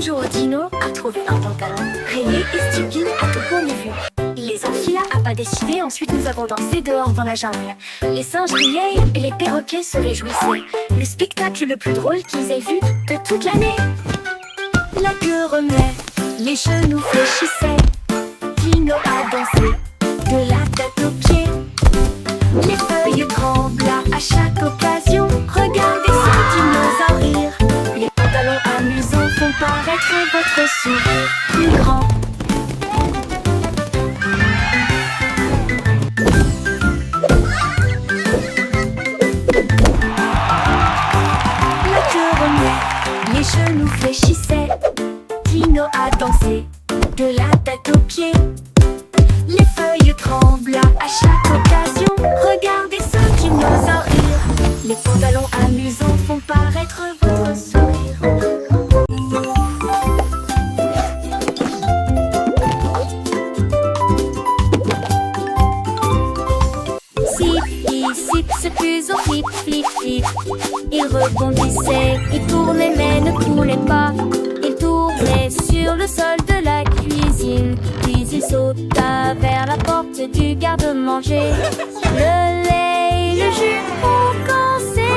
Bonjour Dino a trouvé un pantalon rayé et stupide à tout point de vue. Il les enfila à pas décidé, ensuite nous avons dansé dehors dans la jungle. Les singes riaient et les perroquets se réjouissaient. Le spectacle le plus drôle qu'ils aient vu de toute l'année. La queue remuait, les genoux fléchissaient. Dino a dansé, de la tête aux pieds. Les feuilles tremblaient à chaque occasion. Regardez ce dinosaure rire. Les pantalons amusants font paraître votre sourire plus grand. La queue remuait, les genoux fléchissaient. Dino a dansé, de la tête aux pieds. Les feuilles tremblent à chaque occasion. Regardez ce dinosaure rire. Les pantalons amusants font paraître votre sourire. Zip, c'est plus au flip, flip, flip. Il rebondissait, il tournait mais ne coulait pas. Il tournait sur le sol de la cuisine. Puis il sauta vers la porte du garde-manger. Le lait et le jus ont commencé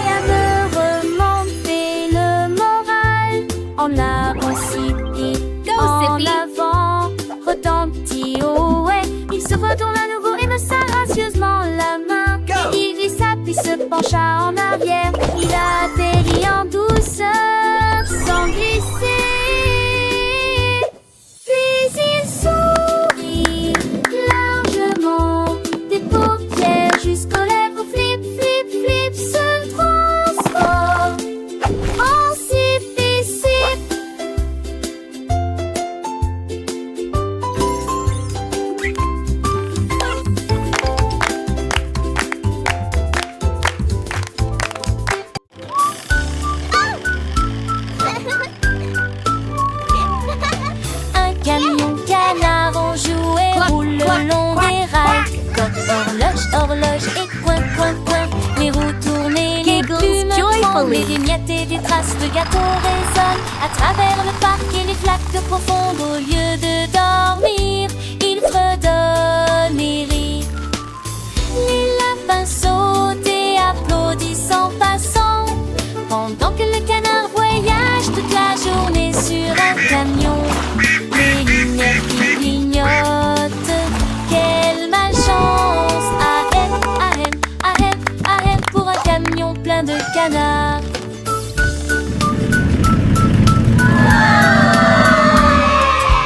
à me remonter le moral. En avant, Zippy, en avant, retentit, oh ouais. Il se retourne à nouveau et me serre gracieusement la main. Il glissa puis se pencha en arrière. Il atterrit en douceur sans glisser. Puis il sourit largement, des paupières jusqu'aux lèvres. Flip, flip, flip, se transforme en Zippy, Zip. Un camion canard en jouet roule le long des rails. Comme horloge, horloge et coin, coin, coin. Les roues tournent et les plumes tremblent. Les vignettes et des traces de gâteau résonnent à travers le parc et les flaques profondes. Au lieu de dormir, ils fredonnent et rient. Les lapins sautent et applaudissent en passant, pendant que le canard voyage toute la journée sur un camion. Les lumières qui clignotent, quelle malchance! Ahem, ahem, ahem, ahem, pour un camion plein de canards.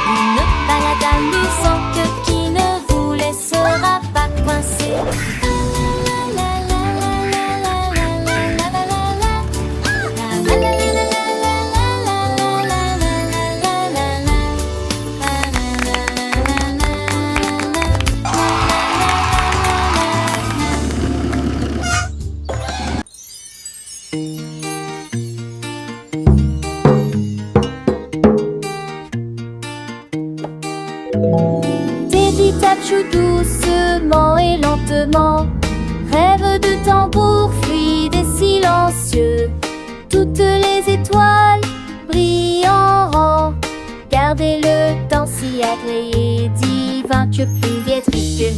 Une balade amusante qui ne vous laissera pas coincer. Teddy tape joue doucement et lentement, rêve de tambours fluides et silencieux. Toutes les étoiles brillent en rang. Gardez le temps si agréé, divin que plus gaieté que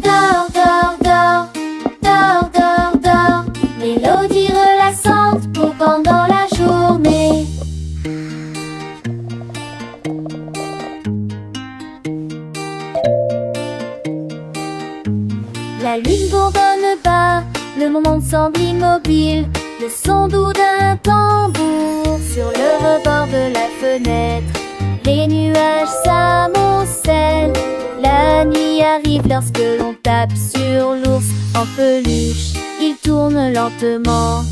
dors, dors, dors, dors, dors, dors. Mélodie relaxante pour pendant la journée. La lune bourdonne bas, le monde semble immobile. Le son doux d'un tambour sur le rebord de la fenêtre. Les nuages s'amoncellent. La nuit arrive lorsque l'on tape sur l'ours en peluche. Il tourne lentement.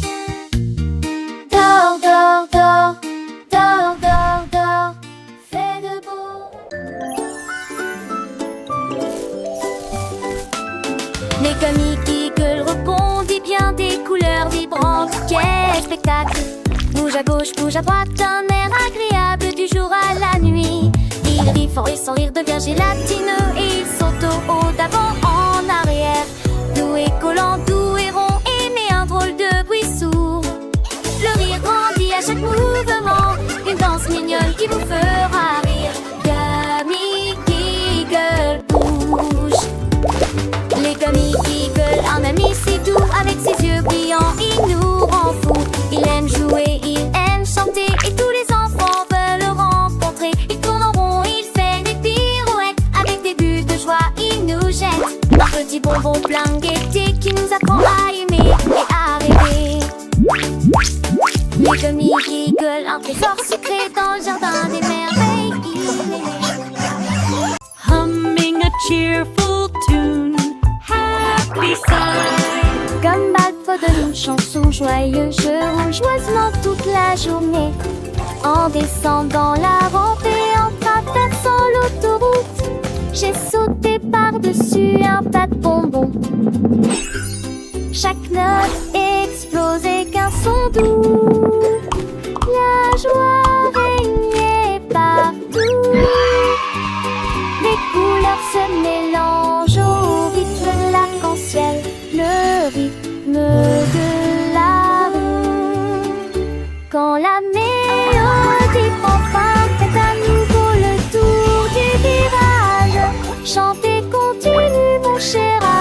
Dors, dors, dors, dors, dors, dors. Fais de beau. Les comiques gueulent rebondit bien des couleurs vibrantes. Quel spectacle! Bouge à gauche, bouge à droite, un air agréable du jour à la nuit. Il rit fort et son rire devient gélatineux. Et il saute au haut, d'avant en arrière. Doux et collant, doux et rond, émet un drôle de bruit sourd. Le rire grandit à chaque mouvement. comme il rigole, un trésor secret dans le jardin des merveilles. Humming a cheerful tune, happy side. Comme Balfodon, une chanson joyeuse, je roule joyeusement toute la journée. En descendant la rampe et en traversant l'autoroute, j'ai sauté par-dessus un tas de bonbons. Chaque note explosait qu'un son doux. La joie régnait partout. Les couleurs se mélangent au rythme de l'arc-en-ciel, le rythme de la rue. Quand la mélodie prend fin, faites à nouveau le tour du virage. Chantez, continue mon cher ami.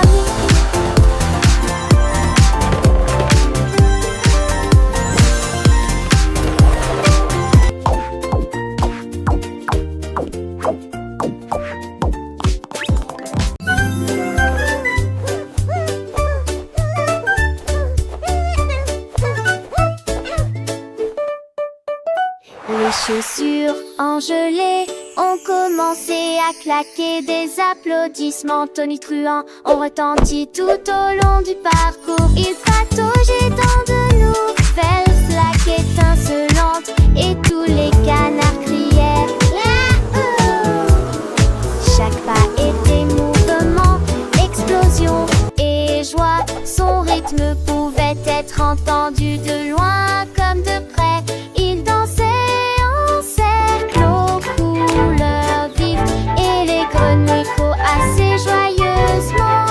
Les chaussures engelées ont commencé à claquer. Des applaudissements tonitruants ont retenti tout au long du parcours. Il pataugeait dans de nouvelles flaques étincelantes et tous les canards criaient Yahoo! Chaque pas était mouvement, explosion et joie. Son rythme pouvait être entendu de loin comme de près. Il dansait en cercle aux couleurs vives et les grenouilles assez joyeusement.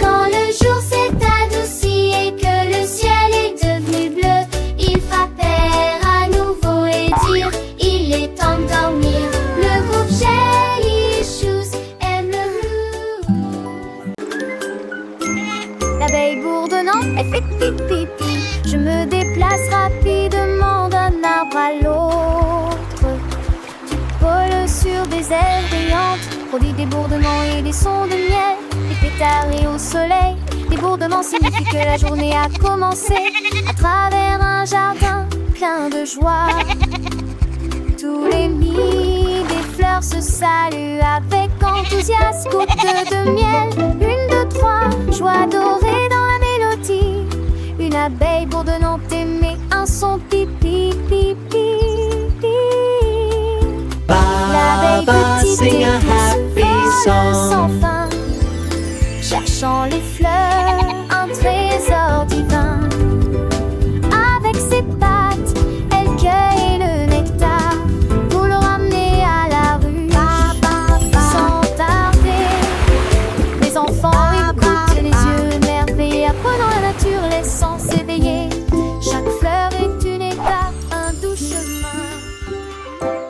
Quand le jour s'est adouci et que le ciel est devenu bleu, ils frappèrent à nouveau et dirent il est temps de dormir. Le groupe Jelly Shoes aime le blues. L'abeille bourdonnant, elle fait pipi pipi. Je me déplace rapidement d'un arbre à l'autre. Du pôle sur des ailes brillantes, produit des bourdonnements et des sons de miel. Des pétards et au soleil, des bourdonnements signifient que la journée a commencé. À travers un jardin plein de joie, tous les nids des fleurs se saluent avec enthousiasme. Gouttes de miel, une, deux, trois, joie dorée dans la mélodie. Une abeille bourdonnante émet un son pipi pipi pipi. L'abeille petite sing a happy vole song. sans fin, cherchant les fleurs, un trésor